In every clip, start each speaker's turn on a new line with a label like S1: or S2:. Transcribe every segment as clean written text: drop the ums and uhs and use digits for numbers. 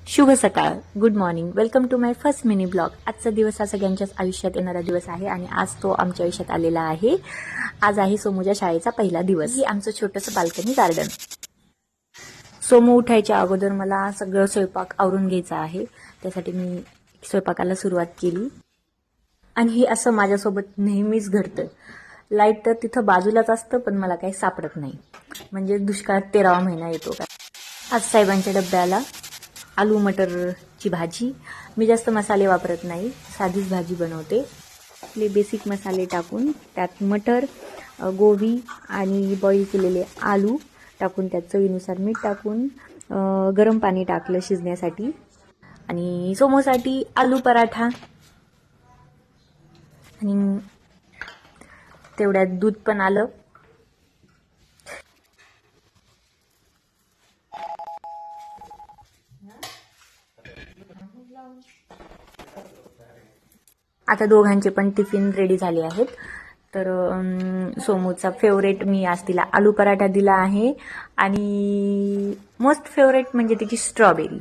S1: शुभ सकाळ, good morning, welcome to my first mini blog. आजचा दिवस हा सगळ्यांच्याच आयुष्यात येणारा दिवस आहे आणि आज तो आमच्या आयुष्यात आलेला आहे. आज आहे सोमूच्या शाळेचा पहिला दिवस. ही आमचं छोटंसं बाल्कनी गार्डन. सोमू उठायच्या अगोदर मला सगळं स्वयंपाक आवरून घ्यायचा आहे. त्यासाठी मी स्वयंपाकाला सुरुवात केली आणि हे असं माझ्यासोबत नेहमीच घडतं. लाईट तर तिथं बाजूलाच असतं पण मला काही सापडत नाही. म्हणजे दुष्काळात 13वा महिना येतो का. आज साहेबांच्या डब्याला आलू मटरची भाजी. मी जास्त मसाले वापरत नाही, साधीच भाजी बनवते. आपले बेसिक मसाले टाकून त्यात मटर, गोबी आणि बॉईल केलेले आलू टाकून त्यात चवीनुसार मीठ टाकून गरम पाणी टाकलं शिजण्यासाठी. आणि समोसाठी आलू पराठा आणि तेवढ्यात दूध पण आलं. आता दोघांचे पण टिफिन रेडी झाले आहेत. तर सोमूचा फेवरेट मी आज तिला आलू पराठा दिला आहे आणि मोस्ट फेवरेट म्हणजे तिची स्ट्रॉबेरी.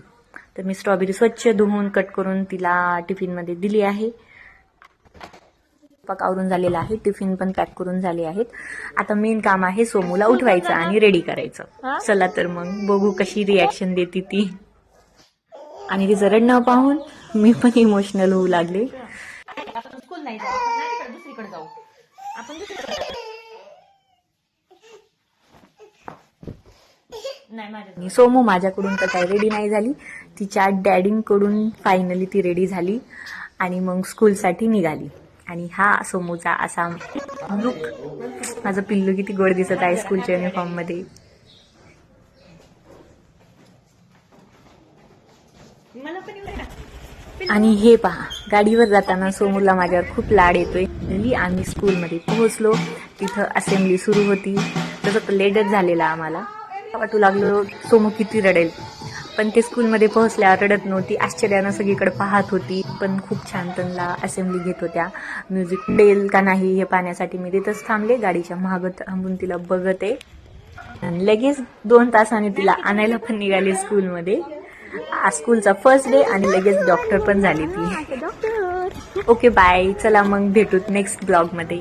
S1: तर मी स्ट्रॉबेरी स्वच्छ धुवून कट करून तिला टिफिनमध्ये दिली आहे. स्वयंपाक आवरून झालेला आहे, टिफिन पण पॅक करून झाले आहेत. आता मेन काम आहे सोमूला उठवायचं आणि रेडी करायचं. चला तर मग बघू कशी रिॲक्शन देते ती. आणि तिचं रडणं पाहून मी पण इमोशनल होऊ लागले.
S2: आपण स्कूल नाही जाऊ, आपण नाही तिकडे दुसरीकडे जाऊ. आपण दुसरीकडे नाही माझ्या.
S1: सोमू माझ्याकडून तर काही रेडी नाही झाली, तिच्या डॅडींकडून फायनली ती रेडी झाली आणि मग स्कूलसाठी निघाली. आणि हा सोमूचा असा लुक. माझं पिल्लू किती गोड दिसत आहे स्कूलच्या युनिफॉर्म मध्ये.
S2: मला पण
S1: आणि हे पहा, गाडीवर जाताना सोमूला माझ्यावर खूप लाड येतोय. आम्ही स्कूलमध्ये पोहोचलो, तिथं असेंब्ली सुरू होती. तसं लेटच झालेला आम्हाला. वाटू लागलो सोमू किती रडेल, पण ते स्कूलमध्ये पोहोचल्यावर रडत नव्हती. आश्चर्यानं सगळीकडे पाहत होती. पण खूप छान त्यांना असेंब्ली घेत होत्या. म्युझिक देईल का नाही हे पाहण्यासाठी मी तिथंच थांबले. गाडीच्या मागं थांबून तिला बघते. लगेच 2 तासाने तिला आणायला पण निघाले स्कूलमध्ये. स्कूलचा फर्स्ट डे आणि लगेच डॉक्टर पण झाली ती. ओके बाय, चला मग भेटूत नेक्स्ट ब्लॉग मध्ये.